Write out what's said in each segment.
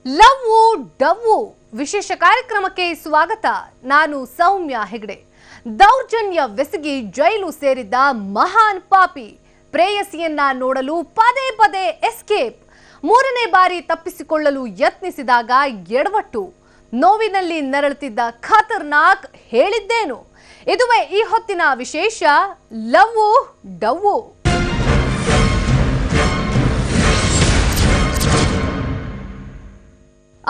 Love ಡವ್ವು ವಿಶೇಷ ಕಾರ್ಯಕ್ರಮಕ್ಕೆ ಸ್ವಾಗತ. ನಾನು ಸೌಮ್ಯ ಹೆಗಡೆ. ದೌರ್ಜನ್ಯವೆಸಗಿ ಜೈಲು ಸೇರಿದ್ದ ಮಹಾನ್ ಪಾಪಿ ಪ್ರೇಯಸಿಯನ್ನ ನೋಡಲು ಪದೇ ಪದೇ ಎಸ್ಕೇಪ್. ಮೂರನೇ ಬಾರಿ ತಪ್ಪಿಸಿಕೊಳ್ಳಲು ಯತ್ನಿಸಿದಾಗ ಎಡವಟ್ಟು. ನೋವಿನಲ್ಲಿ ನರಳುತ್ತಿದ್ದ ಖತರ್ನಾಕ್ ಹೇಳಿದ್ದೇನು? ಇದುವೇ ಈ ಹೊತ್ತಿನ ವಿಶೇಷ ಲವ್ವು ಡವ್ವು.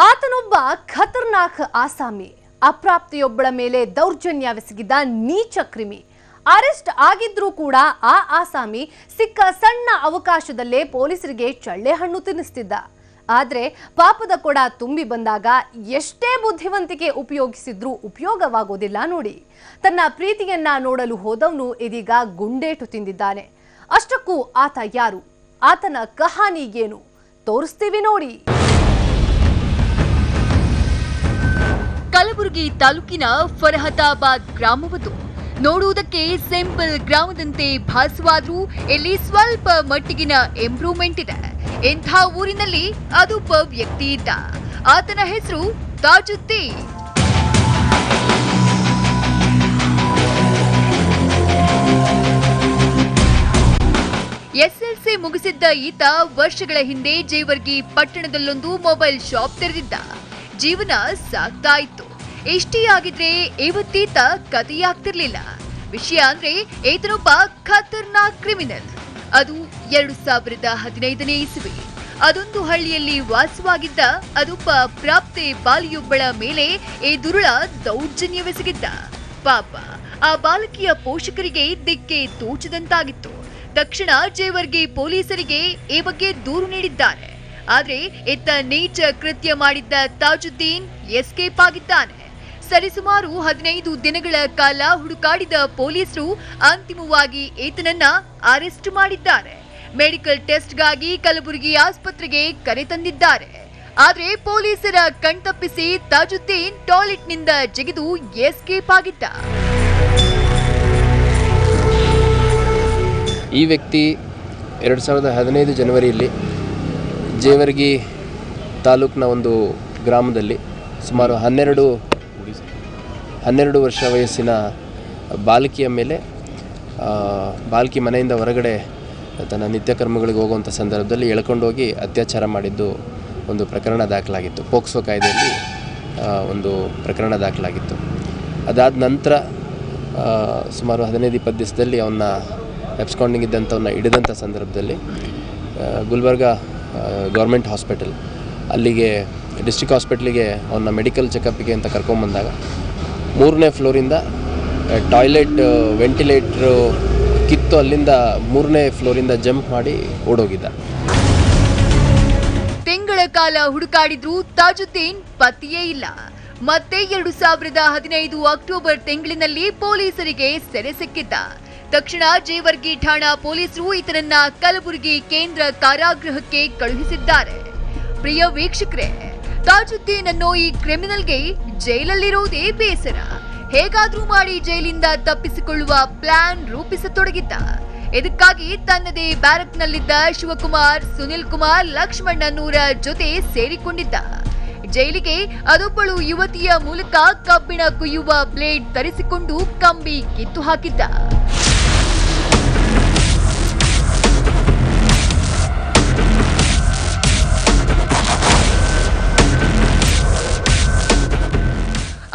ಆತನೊಬ್ಬ ಖತರ್ನಾಕ್ ಆಸಾಮಿ. ಅಪ್ರಾಪ್ತಿಯೊಬ್ಬಳ ಮೇಲೆ ದೌರ್ಜನ್ಯವೆಸಗಿದ್ದ ನೀಚ ಕ್ರಿಮಿ. ಅರೆಸ್ಟ್ ಆಗಿದ್ರೂ ಕೂಡ ಆ ಆಸಾಮಿ ಸಿಕ್ಕ ಸಣ್ಣ ಅವಕಾಶದಲ್ಲೇ ಪೊಲೀಸರಿಗೆ ಚಳ್ಳೆ ಹಣ್ಣು ತಿನ್ನಿಸ್ತಿದ್ದ. ಆದ್ರೆ ಪಾಪದ ಕೊಡ ತುಂಬಿ ಬಂದಾಗ ಎಷ್ಟೇ ಬುದ್ಧಿವಂತಿಕೆ ಉಪಯೋಗಿಸಿದ್ರೂ ಉಪಯೋಗವಾಗೋದಿಲ್ಲ ನೋಡಿ. ತನ್ನ ಪ್ರೀತಿಯನ್ನ ನೋಡಲು ಹೋದವನು ಇದೀಗ ಗುಂಡೇಟು ತಿಂದಿದ್ದಾನೆ. ಅಷ್ಟಕ್ಕೂ ಆತ ಯಾರು? ಆತನ ಕಹಾನಿ ಏನು? ತೋರಿಸ್ತೀವಿ ನೋಡಿ. ಕಲಬುರಗಿ ತಾಲೂಕಿನ ಫರಹತಾಬಾದ್ ಗ್ರಾಮವದು. ನೋಡುವುದಕ್ಕೆ ಸಿಂಪಲ್ ಗ್ರಾಮದಂತೆ ಭಾಸವಾದ್ರೂ ಇಲ್ಲಿ ಸ್ವಲ್ಪ ಮಟ್ಟಿಗಿನ ಇಂಪ್ರೂವ್ಮೆಂಟ್ ಇದೆ. ಇಂಥ ಊರಿನಲ್ಲಿ ಅದೊಬ್ಬ ವ್ಯಕ್ತಿ ಇದ್ದ. ಆತನ ಹೆಸರು ತಾಜುದ್ದೀನ್. ಎಸ್ಎಲ್ಸಿ ಮುಗಿಸಿದ್ದ ಈತ ವರ್ಷಗಳ ಹಿಂದೆ ಜೇವರ್ಗಿ ಪಟ್ಟಣದಲ್ಲೊಂದು ಮೊಬೈಲ್ ಶಾಪ್ ತೆರೆದಿದ್ದ. ಜೀವನ ಸಾಗ್ತಾ ಇತ್ತು. ಇಷ್ಟೇ ಆಗಿದ್ರೆ ಇವತ್ತೀತ ಕಥೆಯಾಗ್ತಿರ್ಲಿಲ್ಲ. ವಿಷಯ ಅಂದ್ರೆ ಈತನೊಬ್ಬ ಖತರ್ನಾಕ್ ಕ್ರಿಮಿನಲ್. ಅದು 2015ನೇ ಇಸವಿ. ಅದೊಂದು ಹಳ್ಳಿಯಲ್ಲಿ ವಾಸವಾಗಿದ್ದ ಅದೊಬ್ಬ ಪ್ರಾಪ್ತೆ ಬಾಲಿಯೊಬ್ಬಳ ಮೇಲೆ ಈ ದುರುಳ ದೌರ್ಜನ್ಯವೆಸಗಿದ್ದ. ಪಾಪ ಆ ಬಾಲಕಿಯ ಪೋಷಕರಿಗೆ ದಿಕ್ಕೆ ತೋಚದಂತಾಗಿತ್ತು. ತಕ್ಷಣ ಜೇವರ್ಗಿ ಪೊಲೀಸರಿಗೆ ಈ ಬಗ್ಗೆ ದೂರು ನೀಡಿದ್ದಾರೆ. ಆದ್ರೆ ಇತ್ತ ನೀಚ ಕೃತ್ಯ ಮಾಡಿದ್ದ ತಾಜುದ್ದೀನ್ ಎಸ್ಕೇಪ್ ಆಗಿದ್ದಾನೆ. ಸರಿಸುಮಾರು 15 ದಿನಗಳ ಕಾಲ ಹುಡುಕಾಡಿದ ಪೊಲೀಸರು ಅಂತಿಮವಾಗಿ ಈತನನ್ನ ಅರೆಸ್ಟ್ ಮಾಡಿದ್ದಾರೆ. ಮೆಡಿಕಲ್ ಟೆಸ್ಟ್ಗಾಗಿ ಕಲಬುರಗಿ ಆಸ್ಪತ್ರೆಗೆ ಕರೆ ತಂದಿದ್ದಾರೆ. ಆದ್ರೆ ಪೊಲೀಸರ ಕಣ್ತಪ್ಪಿಸಿ ತಾಜುದ್ದೀನ್ ಟಾಯ್ಲೆಟ್ನಿಂದ ಜಿಗಿದು ಎಸ್ಕೇಪ್ ಆಗಿದ್ದ. ಈ ವ್ಯಕ್ತಿ 2015 ಜನವರಿಯಲ್ಲಿ ಜೇವರ್ಗಿ ತಾಲೂಕಿನ ಒಂದು ಗ್ರಾಮದಲ್ಲಿ ಸುಮಾರು 12 ವರ್ಷ ವಯಸ್ಸಿನ ಬಾಲಕಿಯ ಮೇಲೆ ಬಾಲಕಿ ಮನೆಯಿಂದ ಹೊರಗಡೆ ತನ್ನ ನಿತ್ಯ ಕರ್ಮಗಳಿಗೆ ಹೋಗುವಂಥ ಸಂದರ್ಭದಲ್ಲಿ ಎಳ್ಕೊಂಡೋಗಿ ಅತ್ಯಾಚಾರ ಮಾಡಿದ್ದು ಒಂದು ಪ್ರಕರಣ ದಾಖಲಾಗಿತ್ತು. ಪೋಕ್ಸೋ ಕಾಯ್ದೆಯಲ್ಲಿ ಒಂದು ಪ್ರಕರಣ ದಾಖಲಾಗಿತ್ತು. ಅದಾದ ನಂತರ ಸುಮಾರು 15-20 ದಿವಸದಲ್ಲಿ ಅವನ್ನ ಎಬ್ಸ್ಕಾಂಡಿಂಗ್ ಇದ್ದಂಥವನ್ನ ಹಿಡಿದಂಥ ಸಂದರ್ಭದಲ್ಲಿ ಗುಲ್ಬರ್ಗಾ ಗೌರ್ಮೆಂಟ್ ಹಾಸ್ಪಿಟಲ್ ಅಲ್ಲಿಗೆ ಡಿಸ್ಟ್ರಿಕ್ಟ್ ಹಾಸ್ಪಿಟ್ಲಿಗೆ ಅವನ್ನ ಮೆಡಿಕಲ್ ಚೆಕಪ್ಗೆ ಅಂತ ಕರ್ಕೊಂಬಂದಾಗ 3ನೇ ಫ್ಲೋರಿಂದ ಟಾಯ್ಲೆಟ್ ವೆಂಟಿಲೇಟ್ರು ಕಿತ್ತು ಅಲ್ಲಿಂದ 3ನೇ ಫ್ಲೋರಿಂದ ಜಂಪ್ ಮಾಡಿ ಓಡೋಗಿದ್ದ. ತಿಂಗಳ ಕಾಲ ಹುಡುಕಾಡಿದ್ರೂ ತಾಜುದ್ದೀನ್ ಪತ್ತೆಯೇ ಇಲ್ಲ. ಮತ್ತೆ 2015 ಅಕ್ಟೋಬರ್ ತಿಂಗಳಿನಲ್ಲಿ ಪೊಲೀಸರಿಗೆ ಸೆರೆ ಸಿಕ್ಕಿದ್ದ. ತಕ್ಷಣ ಜೇವರ್ಗಿ ಠಾಣಾ ಪೊಲೀಸರು ಈತನನ್ನ ಕಲಬುರಗಿ ಕೇಂದ್ರ ಕಾರಾಗೃಹಕ್ಕೆ ಕಳುಹಿಸಿದ್ದಾರೆ. ಪ್ರಿಯ ವೀಕ್ಷಕರೇ, ತಾಜುದ್ದೀನ್ ಅನ್ನೋ ಈ ಕ್ರಿಮಿನಲ್ಗೆ ಜೈಲಲ್ಲಿರೋದೇ ಬೇಸರ. ಹೇಗಾದ್ರೂ ಮಾಡಿ ಜೈಲಿಂದ ತಪ್ಪಿಸಿಕೊಳ್ಳುವ ಪ್ಲಾನ್ ರೂಪಿಸತೊಡಗಿದ್ದ. ಇದಕ್ಕಾಗಿ ತನ್ನದೇ ಬ್ಯಾರಕ್ನಲ್ಲಿದ್ದ ಶಿವಕುಮಾರ್, ಸುನಿಲ್ ಕುಮಾರ್, ಲಕ್ಷ್ಮಣ್ಣನೂರ ಜೊತೆ ಸೇರಿಕೊಂಡಿದ್ದ. ಜೈಲಿಗೆ ಅದೊಬ್ಬಳು ಯುವತಿಯ ಮೂಲಕ ಕಬ್ಬಿಣ ಕುಯ್ಯುವ ಬ್ಲೇಡ್ ತರಿಸಿಕೊಂಡು ಕಂಬಿ ಕಿತ್ತು ಹಾಕಿದ್ದ.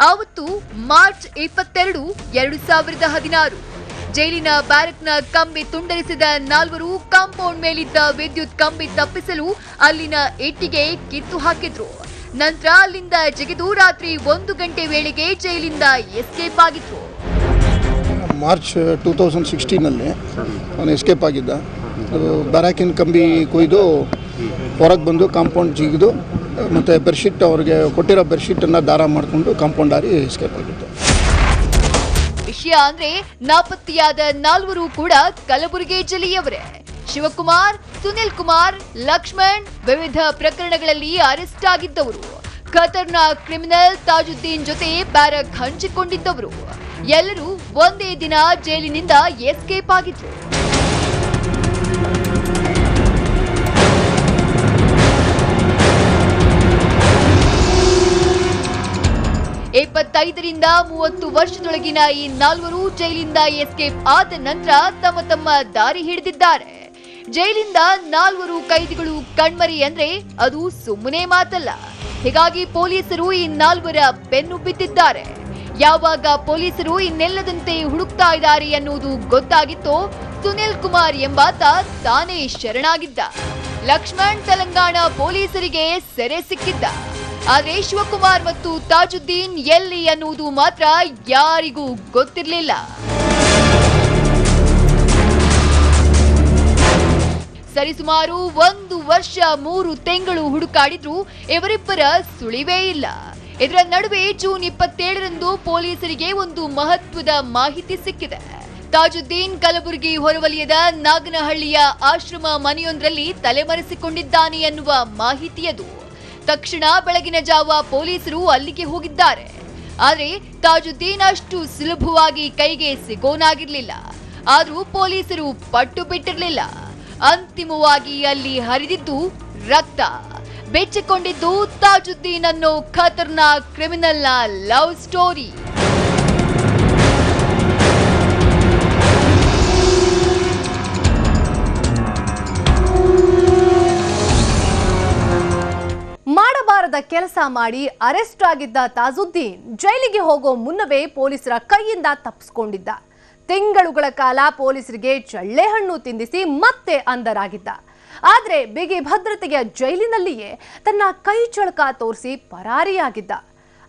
ಆವತ್ತು ಮಾರ್ಚ್ 22, 2016 ಜೈಲಿನ ಬ್ಯಾರಕ್ನ ಕಂಬಿ ತುಂಡರಿಸಿದ 4 ಕಾಂಪೌಂಡ್ ಮೇಲಿದ್ದ ವಿದ್ಯುತ್ ಕಂಬಿ ತಪ್ಪಿಸಲು ಅಲ್ಲಿನ ಇಟ್ಟಿಗೆ ಕಿತ್ತು ಹಾಕಿದ್ರು. ನಂತರ ಅಲ್ಲಿಂದ ಜಿಗಿದು ರಾತ್ರಿ 1 ಗಂಟೆ ವೇಳೆಗೆ ಜೈಲಿಂದ ಎಸ್ಕೇಪ್ ಆಗಿದ್ರು. ಮಾರ್ಚ್ 2016ನಲ್ಲಿ ಅವನು ಎಸ್ಕೇಪ್ ಆಗಿದ್ದ. ಬ್ಯಾರಕಿನ ಕಂಬಿ ಕೊಯ್ದು ಹೊರಗೆ ಬಂದು ಕಾಂಪೌಂಡ್ ಜಿಗಿದು ಮತ್ತು ಬೆಡ್ಶೀಟ್ ಅವ್ರಿಗೆ ಕೊಟ್ಟಿರೋ ಬೆಡ್ಶೀಟನ್ನು ದಾರ ಮಾಡಿಕೊಂಡು ಕಾಂಪೌಂಡ್ ಹಾರಿ ಎಸ್ಕೇಪ್ ಆಗಿತ್ತು. ವಿಷಯ ಅಂದ್ರೆ ನಾಪತ್ತೆಯಾದ 4 ಕೂಡ ಕಲಬುರಗಿ ಜಿಲ್ಲೆಯವರೇ. ಶಿವಕುಮಾರ್, ಸುನಿಲ್ ಕುಮಾರ್, ಲಕ್ಷ್ಮಣ್ ವಿವಿಧ ಪ್ರಕರಣಗಳಲ್ಲಿ ಅರೆಸ್ಟ್ ಆಗಿದ್ದವರು. ಖತರ್ನಾಕ್ ಕ್ರಿಮಿನಲ್ ತಾಜುದ್ದೀನ್ ಜೊತೆ ಬ್ಯಾರಕ್ ಹಂಚಿಕೊಂಡಿದ್ದವರು. ಎಲ್ಲರೂ ಒಂದೇ ದಿನ ಜೈಲಿನಿಂದ ಎಸ್ಕೇಪ್ ಆಗಿದ್ರು. 25ರಿಂದ 30 ವರ್ಷದೊಳಗಿನ ಈ 4 ಜೈಲಿಂದ ಎಸ್ಕೇಪ್ ಆದ ನಂತರ ತಮ್ಮ ದಾರಿ ಹಿಡಿದಿದ್ದಾರೆ. ಜೈಲಿಂದ 4 ಕೈದಿಗಳು ಕಣ್ಮರಿ ಅಂದ್ರೆ ಅದು ಸುಮ್ಮನೆ ಮಾತಲ್ಲ. ಹೀಗಾಗಿ ಪೊಲೀಸರು ಈ 4 ಬೆನ್ನು ಬಿದ್ದಿದ್ದಾರೆ. ಯಾವಾಗ ಪೊಲೀಸರು ಇನ್ನೆಲ್ಲದಂತೆ ಹುಡುಕ್ತಾ ಇದ್ದಾರೆ ಅನ್ನೋದು ಗೊತ್ತಾಗಿತ್ತೋ ಸುನಿಲ್ ಕುಮಾರ್ ಎಂಬಾತ ತಾನೇ ಶರಣಾಗಿದ್ದ. ಲಕ್ಷ್ಮಣ್ ತೆಲಂಗಾಣ ಪೊಲೀಸರಿಗೆ ಸೆರೆ ಸಿಕ್ಕಿದ್ದ. ಆದ್ರೆ ಶಿವಕುಮಾರ್ ಮತ್ತು ತಾಜುದ್ದೀನ್ ಎಲ್ಲಿ ಅನ್ನುವುದು ಮಾತ್ರ ಯಾರಿಗೂ ಗೊತ್ತಿರಲಿಲ್ಲ. ಸರಿಸುಮಾರು 1 ವರ್ಷ 3 ತಿಂಗಳು ಹುಡುಕಾಡಿದ್ರೂ ಇವರಿಬ್ಬರ ಸುಳಿವೇ ಇಲ್ಲ. ಇದರ ನಡುವೆ ಜೂನ್ 27ರಂದು ಪೊಲೀಸರಿಗೆ ಒಂದು ಮಹತ್ವದ ಮಾಹಿತಿ ಸಿಕ್ಕಿದೆ. ತಾಜುದ್ದೀನ್ ಕಲಬುರಗಿ ಹೊರವಲಯದ ನಾಗನಹಳ್ಳಿಯ ಆಶ್ರಮ ಮನೆಯೊಂದರಲ್ಲಿ ತಲೆಮರೆಸಿಕೊಂಡಿದ್ದಾನೆ ಎನ್ನುವ ಮಾಹಿತಿಯದು. ತಕ್ಷಣ ಬೆಳಗಿನ ಜಾವ ಪೊಲೀಸರು ಅಲ್ಲಿಗೆ ಹೋಗಿದ್ದಾರೆ. ಆದರೆ ತಾಜುದ್ದೀನ್ ಅಷ್ಟು ಸುಲಭವಾಗಿ ಕೈಗೆ ಸಿಗೋನಾಗಿರ್ಲಿಲ್ಲ. ಆದ್ರೂ ಪೊಲೀಸರು ಪಟ್ಟು ಬಿಟ್ಟಿರಲಿಲ್ಲ. ಅಂತಿಮವಾಗಿ ಅಲ್ಲಿ ಹರಿದಿದ್ದು ರಕ್ತ. ಬೆಚ್ಚಿಕೊಂಡಿದ್ದು ತಾಜುದ್ದೀನ್ ಅನ್ನೋ ಖತರ್ನಾಕ್ ಕ್ರಿಮಿನಲ್ನ ಲವ್ ಸ್ಟೋರಿ. ಮಾಡಬಾರದ ಕೆಲಸ ಮಾಡಿ ಅರೆಸ್ಟ್ ಆಗಿದ್ದ ತಾಜುದ್ದೀನ್ ಜೈಲಿಗೆ ಹೋಗೋ ಮುನ್ನವೇ ಪೊಲೀಸರ ಕೈಯಿಂದ ತಪ್ಪಿಸಿಕೊಂಡಿದ್ದ. ತಿಂಗಳುಗಳ ಕಾಲ ಪೊಲೀಸರಿಗೆ ಚಳ್ಳೆ ಹಣ್ಣು ತಿಂದಿಸಿ ಮತ್ತೆ ಅಂಧರಾಗಿದ್ದ. ಆದ್ರೆ ಬಿಗಿ ಭದ್ರತೆಯ ಜೈಲಿನಲ್ಲಿಯೇ ತನ್ನ ಕೈ ಚಳಕ ತೋರಿಸಿ ಪರಾರಿಯಾಗಿದ್ದ.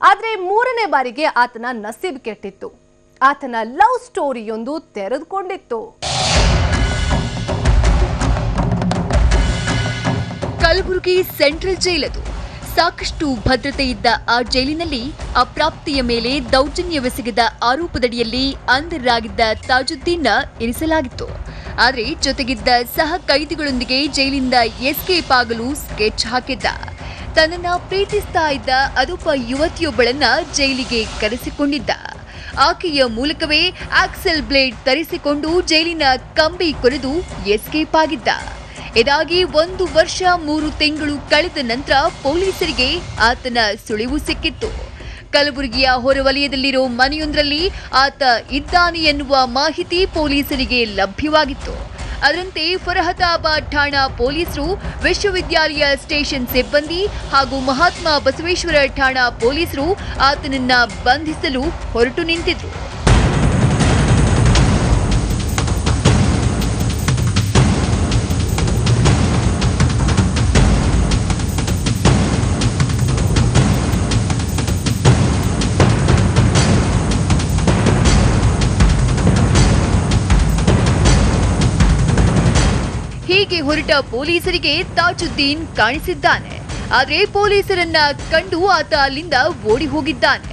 ಆದ್ರೆ 3ನೇ ಬಾರಿಗೆ ಆತನ ನಸೀಬ್ ಕೆಟ್ಟಿತ್ತು. ಆತನ ಲವ್ ಸ್ಟೋರಿಯೊಂದು ತೆರೆದುಕೊಂಡಿತ್ತು. ಕಲಬುರಗಿ ಸೆಂಟ್ರಲ್ ಜೈಲದು. ಸಾಕಷ್ಟು ಭದ್ರತೆ ಇದ್ದ ಆ ಜೈಲಿನಲ್ಲಿ ಅಪ್ರಾಪ್ತಿಯ ಮೇಲೆ ದೌರ್ಜನ್ಯವೆಸಗಿದ ಆರೋಪದಡಿಯಲ್ಲಿ ಅಂಧರಾಗಿದ್ದ ತಾಜುದ್ದೀನ್ನ ಇರಿಸಲಾಗಿತ್ತು. ಆದರೆ ಜೊತೆಗಿದ್ದ ಸಹ ಕೈದಿಗಳೊಂದಿಗೆ ಜೈಲಿಂದ ಎಸ್ಕೇಪ್ ಆಗಲು ಸ್ಕೆಚ್ ಹಾಕಿದ್ದ. ತನ್ನನ್ನ ಪ್ರೀತಿಸ್ತಾ ಇದ್ದ ಅದೊಬ್ಬ ಯುವತಿಯೊಬ್ಬಳನ್ನ ಜೈಲಿಗೆ ಕರೆಸಿಕೊಂಡಿದ್ದ. ಆಕೆಯ ಮೂಲಕವೇ ಆಕ್ಸೆಲ್ ಬ್ಲೇಡ್ ತರಿಸಿಕೊಂಡು ಜೈಲಿನ ಕಂಬಿ ಕೊರೆದು ಎಸ್ಕೇಪ್ ಆಗಿದ್ದ. ಇದಾಗಿ 1 ವರ್ಷ 3 ತಿಂಗಳು ಕಳೆದ ನಂತರ ಪೊಲೀಸರಿಗೆ ಆತನ ಸುಳಿವು ಸಿಕ್ಕಿತ್ತು. ಕಲಬುರಗಿಯ ಹೊರವಲಯದಲ್ಲಿರೋ ಮನೆಯೊಂದರಲ್ಲಿ ಆತ ಇದ್ದಾನೆ ಎನ್ನುವ ಮಾಹಿತಿ ಪೊಲೀಸರಿಗೆ ಲಭ್ಯವಾಗಿತ್ತು. ಅದರಂತೆ ಫರಹತಾಬಾದ್ ಠಾಣಾ ಪೊಲೀಸರು, ವಿಶ್ವವಿದ್ಯಾಲಯ ಸ್ಟೇಷನ್ ಸಿಬ್ಬಂದಿ ಹಾಗೂ ಮಹಾತ್ಮ ಬಸವೇಶ್ವರ ಠಾಣಾ ಪೊಲೀಸರು ಆತನನ್ನ ಬಂಧಿಸಲು ಹೊರಟು ನಿಂತಿದ್ರು. ಹೀಗೆ ಹೊರಟ ಪೊಲೀಸರಿಗೆ ತಾಜುದ್ದೀನ್ ಕಾಣಿಸಿದ್ದಾನೆ. ಆದ್ರೆ ಪೊಲೀಸರನ್ನ ಕಂಡು ಆತ ಅಲ್ಲಿಂದ ಓಡಿ ಹೋಗಿದ್ದಾನೆ.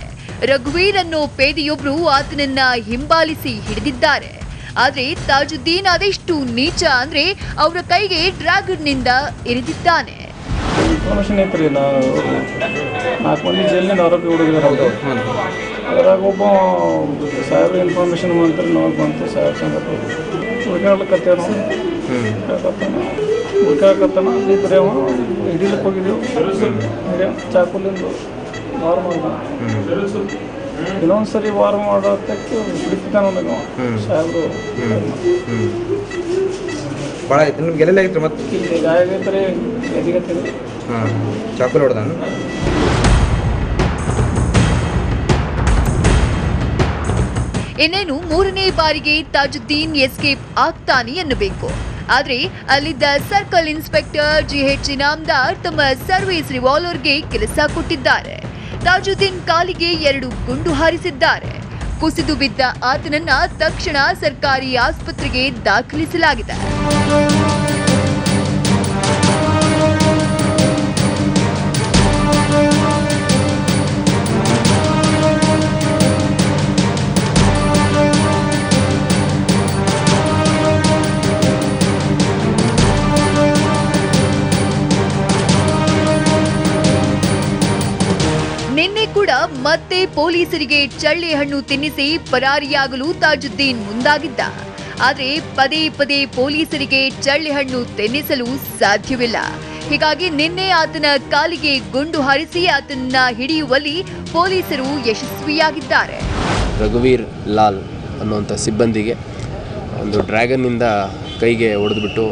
ರಘುವೀರ್ ಅನ್ನೋ ಪೇದೆಯೊಬ್ರು ಆತನನ್ನ ಹಿಂಬಾಲಿಸಿ ಹಿಡಿದಿದ್ದಾರೆ. ಆದ್ರೆ ತಾಜುದ್ದೀನ್ ಅದೆಷ್ಟು ನೀಚ ಅಂದ್ರೆ ಅವರ ಕೈಗೆ ಡ್ರ್ಯಾಗನ್ನಿಂದ ಇರಿದಿದ್ದಾನೆ. ಇನ್ಫಾರ್ಮೇಶನ್ ಐತ್ರಿ, 4 ಮಂದಿ ಜೈಲಿನಿಂದ ಆರೋಪಿ ಹುಡುಗಿದಾರೆ. ಅದ್ರಾಗ ಒಬ್ಬ ಸಾಹೇಬ್ರ ಇನ್ಫಾರ್ಮೇಶನ್ ಮಾಡ್ತಾರೆ. ನಾವು ಬಂತು ಸಾಹೇಬ್ ಸಂಗತ ಹುಡುಕಾಡ್ಲಿಕ್ಕತ್ತೇವೆ. ನಾವು ಹುಡುಕಾಕತ್ತಾನ ಅಲ್ಲಿ ಬರೀ ಹಿಡಿಲಿಕ್ಕೆ ಹೋಗಿದ್ದೆವು. ಚಾಕುಲಿಂದ ವಾರ ಮಾಡಿದ. ಇನ್ನೊಂದ್ಸರಿ ವಾರ ಮಾಡೋದಕ್ಕೆ ಹಿಡಿತಾನ ಸಾಹೇಬ್ರು. ಭಾಳ ಆಯ್ತು ನಿಮ್ಗೆ ಎಲ್ಲೆಲ್ಲ ಆಗಿತ್ತು? ಮತ್ತೆ ಇಲ್ಲಿ ಗಾಯ ಆಗೈತ್ರಿ, ಎದಿಗತ್ತಿರಿ. ಚಾಕುಲ್ ಹೊಡೆದಾನ. ಇನ್ನೇನು 3ನೇ ಬಾರಿಗೆ ತಾಜುದ್ದೀನ್ ಎಸ್ಕೇಪ್ ಆಗ್ತಾನೆ ಎನ್ನಬೇಕು. ಆದ್ರೆ ಅಲ್ಲಿದ್ದ ಸರ್ಕಲ್ ಇನ್ಸ್ಪೆಕ್ಟರ್ GH ಇನಾಮ್ದಾರ್ ತಮ್ಮ ಸರ್ವಿಸ್ ರಿವಾಲ್ವರ್ಗೆ ಕೆಲಸ ಕೊಟ್ಟಿದ್ದಾರೆ. ತಾಜುದ್ದೀನ್ ಕಾಲಿಗೆ 2 ಗುಂಡು ಹಾರಿಸಿದ್ದಾರೆ. ಕುಸಿದು ಬಿದ್ದ ಆತನನ್ನ ತಕ್ಷಣ ಸರ್ಕಾರಿ ಆಸ್ಪತ್ರೆಗೆ ದಾಖಲಿಸಲಾಗಿದೆ. ನಿನ್ನೆ ಕೂಡ ಮತ್ತೆ ಪೊಲೀಸರಿಗೆ ಚಳ್ಳೆ ಹಣ್ಣು ತಿನ್ನಿಸಿ ಪರಾರಿಯಾಗಲು ತಾಜುದ್ದೀನ್ ಮುಂದಾಗಿದ್ದ. ಆದರೆ ಪದೇ ಪದೇ ಪೊಲೀಸರಿಗೆ ಚಳ್ಳೆ ಹಣ್ಣು ತಿನ್ನಿಸಲು ಸಾಧ್ಯವಿಲ್ಲ. ಹೀಗಾಗಿ ನಿನ್ನೆ ಆತನ ಕಾಲಿಗೆ ಗುಂಡು ಹಾರಿಸಿ ಆತನನ್ನ ಹಿಡಿಯುವಲ್ಲಿ ಪೊಲೀಸರು ಯಶಸ್ವಿಯಾಗಿದ್ದಾರೆ. ರಘುವೀರ್ ಲಾಲ್ ಅನ್ನುವಂಥ ಸಿಬ್ಬಂದಿಗೆ ಒಂದು ಡ್ರ್ಯಾಗನ್ನಿಂದ ಕೈಗೆ ಹೊಡೆದ್ಬಿಟ್ಟು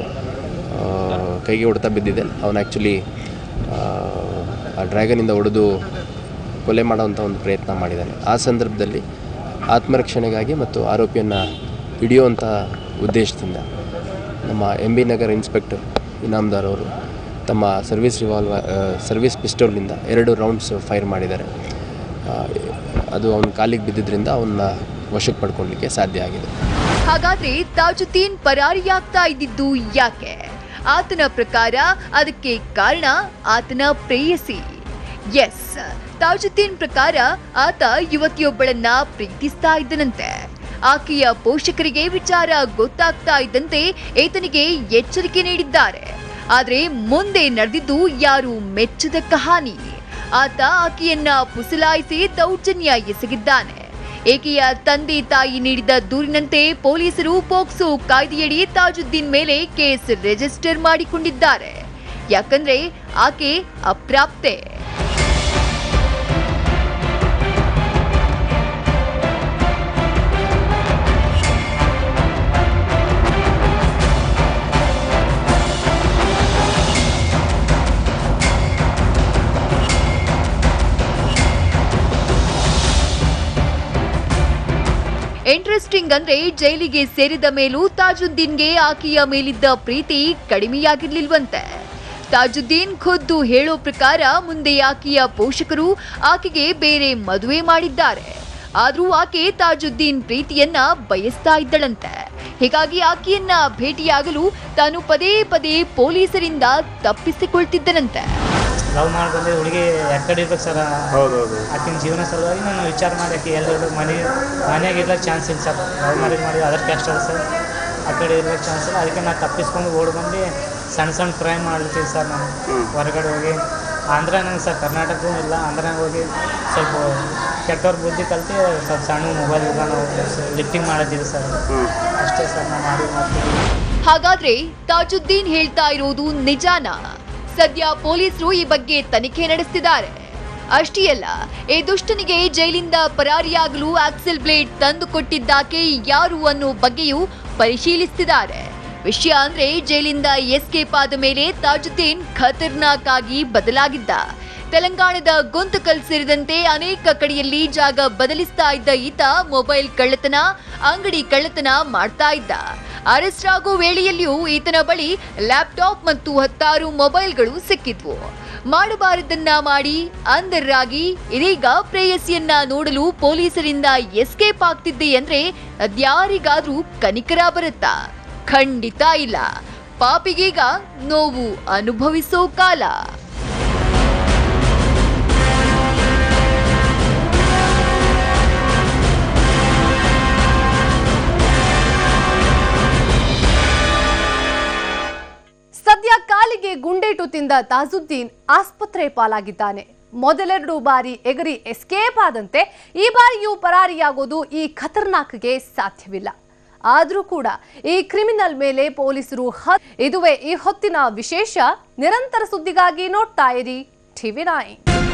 ಕೈಗೆ ಹೊಡೆತ ಬಿದ್ದಿದೆ. ಅವನು ಆ್ಯಕ್ಚುಲಿ ಆ ಡ್ರ್ಯಾಗನ್ನಿಂದ ಹೊಡೆದು ಕೊಲೆ ಮಾಡೋವಂಥ ಒಂದು ಪ್ರಯತ್ನ ಮಾಡಿದ್ದಾನೆ. ಆ ಸಂದರ್ಭದಲ್ಲಿ ಆತ್ಮರಕ್ಷಣೆಗಾಗಿ ಮತ್ತು ಆರೋಪಿಯನ್ನು ಹಿಡಿಯುವಂಥ ಉದ್ದೇಶದಿಂದ ನಮ್ಮ MB ನಗರ ಇನ್ಸ್ಪೆಕ್ಟರ್ ಇನಾಮ್ದಾರ್ ಅವರು ತಮ್ಮ ಸರ್ವಿಸ್ ಪಿಸ್ಟೋಲ್ನಿಂದ 2 ರೌಂಡ್ಸ್ ಫೈರ್ ಮಾಡಿದ್ದಾರೆ. ಅದು ಅವನ ಕಾಲಿಗೆ ಬಿದ್ದಿದ್ದರಿಂದ ಅವನ್ನ ವಶಕ್ಕೆ ಪಡ್ಕೊಳ್ಳಲಿಕ್ಕೆ ಸಾಧ್ಯ ಆಗಿದೆ. ಹಾಗಾದ್ರೆ ತಾಜುದ್ದೀನ್ ಪರಾರಿಯಾಗ್ತಾ ಇದ್ದಿದ್ದು ಯಾಕೆ? ಆತನ ಪ್ರಕಾರ ಅದಕ್ಕೆ ಕಾರಣ ಆತನ ಪ್ರೇಯಸಿ. ಎಸ್, ತಾಜುದ್ದೀನ್ ಪ್ರಕಾರ ಆತ ಯುವತಿಯೊಬ್ಬಳನ್ನ ಪ್ರೀತಿಸ್ತಾ ಇದ್ದನಂತೆ. ಆಕೆಯ ಪೋಷಕರಿಗೆ ವಿಚಾರ ಗೊತ್ತಾಗ್ತಾ ಇದ್ದಂತೆ ಈತನಿಗೆ ಎಚ್ಚರಿಕೆ ನೀಡಿದ್ದಾರೆ. ಆದ್ರೆ ಮುಂದೆ ನಡೆದಿದ್ದು ಯಾರು ಮೆಚ್ಚದ ಕಹಾನಿ. ಆತ ಆಕೆಯನ್ನ ಪುಸಲಾಯಿಸಿ ದೌರ್ಜನ್ಯ ಎಸಗಿದ್ದಾನೆ. ಏಕೆಯ ತಂದೆ ತಾಯಿ ನೀಡಿದ ದೂರಿನಂತೆ ಪೊಲೀಸರು ಪೋಕ್ಸೋ ಕಾಯ್ದೆಯಡಿ ತಾಜುದ್ದೀನ್ ಮೇಲೆ ಕೇಸ್ ರಿಜಿಸ್ಟರ್ ಮಾಡಿಕೊಂಡಿದ್ದಾರೆ. ಯಾಕಂದ್ರೆ ಆಕೆ ಅಪ್ರಾಪ್ತೆ. ಇಂಟ್ರೆಸ್ಟಿಂಗ್ ಅಂದ್ರೆ ಜೈಲಿಗೆ ಸೇರಿದ ಮೇಲೂ ತಾಜುದ್ದೀನ್ಗೆ ಆಕೆಯ ಮೇಲಿದ್ದ ಪ್ರೀತಿ ಕಡಿಮೆಯಾಗಿರ್ಲಿಲ್ವಂತೆ. ತಾಜುದ್ದೀನ್ ಖುದ್ದು ಹೇಳೋ ಪ್ರಕಾರ ಮುಂದೆ ಆಕೆಯ ಪೋಷಕರು ಆಕೆಗೆ ಬೇರೆ ಮದುವೆ ಮಾಡಿದ್ದಾರೆ. ಆದ್ರೂ ಆಕೆ ತಾಜುದ್ದೀನ್ ಪ್ರೀತಿಯನ್ನ ಬಯಸ್ತಾ ಇದ್ದಳಂತೆ. ಹೀಗಾಗಿ ಆಕೆಯನ್ನ ಭೇಟಿಯಾಗಲು ತಾನು ಪದೇ ಪದೇ ಪೊಲೀಸರಿಂದ ತಪ್ಪಿಸಿಕೊಳ್ತಿದ್ದನಂತೆ. ಲವ್ ಮಾಡಿ ಬಂದರೆ ಹುಡುಗಿ ಯಾಕಡೆ ಇರ್ಬೇಕು ಸರ್. ಆಕಿನ ಜೀವನ ಸಲುವಾಗಿ ನಾನು ವಿಚಾರ ಮಾಡಿ ಆಕೆ ಎಲ್ಲರೂ ಮನೆಯಾಗ ಇರ್ಲಿಕ್ಕೆ ಚಾನ್ಸ್ ಇಲ್ಲ ಸರ್. ಲವ್ ಮ್ಯಾರೇಜ್ ಮಾಡಿ ಅದಕ್ಕೆ ಕಷ್ಟ ಅದ ಸರ್. ಆ ಕಡೆ ಇರ್ಲಿಕ್ಕೆ ಚಾನ್ಸ್ ಇಲ್ಲ. ಅದಕ್ಕೆ ನಾನು ತಪ್ಪಿಸ್ಕೊಂಡು ಓಡಿ ಬಂದು ಸಣ್ಣ ಕ್ರೈಮ್ ಮಾಡ್ತೀವಿ ಸರ್. ನಾನು ಹೊರಗಡೆ ಹೋಗಿ ಆಂಧ್ರನಾಗ ಸರ್, ಕರ್ನಾಟಕವೂ ಇಲ್ಲ, ಆಂಧ್ರನಾಗ ಹೋಗಿ ಸ್ವಲ್ಪ ಕೆಟ್ಟವ್ರ ಬುದ್ಧಿ ಕಲಿತು ಸ್ವಲ್ಪ ಸಣ್ಣ ಮೊಬೈಲ್ ನಾವು ಲಿಫ್ಟಿಂಗ್ ಮಾಡಿದ್ದೀವಿ ಸರ್. ಅಷ್ಟೇ ಸರ್ ನಾವು ಮಾಡ್ತೀವಿ. ಹಾಗಾದ್ರೆ ತಾಜುದ್ದೀನ್ ಹೇಳ್ತಾ ಇರೋದು ನಿಜಾನಾ? ಸದ್ಯ ಪೊಲೀಸರು ಈ ಬಗ್ಗೆ ತನಿಖೆ ನಡೆಸುತ್ತಿದ್ದಾರೆ. ಅಷ್ಟೇ ಅಲ್ಲ, ಈ ದುಷ್ಟನಿಗೆ ಜೈಲಿಂದ ಪರಾರಿಯಾಗಲು ಆಕ್ಸೆಲ್ ಬ್ಲೇಡ್ ತಂದು ಕೊಟ್ಟಿದ್ದಾಕೆ ಯಾರು ಅನ್ನೋ ಬಗ್ಗೆಯೂ ಪರಿಶೀಲಿಸುತ್ತಿದ್ದಾರೆ. ವಿಷಯ ಅಂದ್ರೆ ಜೈಲಿಂದ ಎಸ್ಕೇಪ್ ಆದ ಮೇಲೆ ತಾಜುದ್ದೀನ್ ಖತರ್ನಾಕ್ ಆಗಿ ಬದಲಾಗಿದ್ದ. ತೆಲಂಗಾಣದ ಗುಂತಕಲ್ ಸೇರಿದಂತೆ ಅನೇಕ ಕಡೆಯಲ್ಲಿ ಜಾಗ ಬದಲಿಸ್ತಾ ಇದ್ದ ಈತ ಮೊಬೈಲ್ ಕಳ್ಳತನ, ಅಂಗಡಿ ಕಳ್ಳತನ ಮಾಡ್ತಾ ಇದ್ದ. ಅರೆಸ್ಟ್ ಆಗೋ ವೇಳೆಯಲ್ಲಿಯೂ ಈತನ ಬಳಿ ಲ್ಯಾಪ್ಟಾಪ್ ಮತ್ತು 10 ಮೊಬೈಲ್ಗಳು ಸಿಕ್ಕಿದ್ವು. ಮಾಡಬಾರದನ್ನ ಮಾಡಿ ಅಂಧರಾಗಿ ಇದೀಗ ಪ್ರೇಯಸಿಯನ್ನ ನೋಡಲು ಪೊಲೀಸರಿಂದ ಎಸ್ಕೇಪ್ ಆಗ್ತಿದ್ದೆ ಅಂದ್ರೆ ಅದ್ಯಾರಿಗಾದ್ರೂ ಕನಿಕರ ಬರುತ್ತಾ? ಖಂಡಿತ ಇಲ್ಲ. ಪಾಪಿಗೀಗ ನೋವು ಅನುಭವಿಸೋ ಕಾಲ. ಸದ್ಯ ಕಾಲಿಗೆ ಗುಂಡೇಟು ತಿಂದ ತಾಜುದ್ದೀನ್ ಆಸ್ಪತ್ರೆ ಪಾಲಾಗಿದ್ದಾನೆ. ಮೊದಲೆರಡು ಬಾರಿ ಎಗರಿ ಎಸ್ಕೇಪ್ ಆದಂತೆ ಈ ಬಾರಿಯೂ ಪರಾರಿಯಾಗೋದು ಈ ಖತರ್ನಾಕ್ಗೆ ಸಾಧ್ಯವಿಲ್ಲ. ಆದರೂ ಕೂಡ ಈ ಕ್ರಿಮಿನಲ್ ಮೇಲೆ ಪೊಲೀಸರು ಇದುವೇ ಈ ಹೊತ್ತಿನ ವಿಶೇಷ. ನಿರಂತರ ಸುದ್ದಿಗಾಗಿ ನೋಡ್ತಾ ಇರಿ TV9.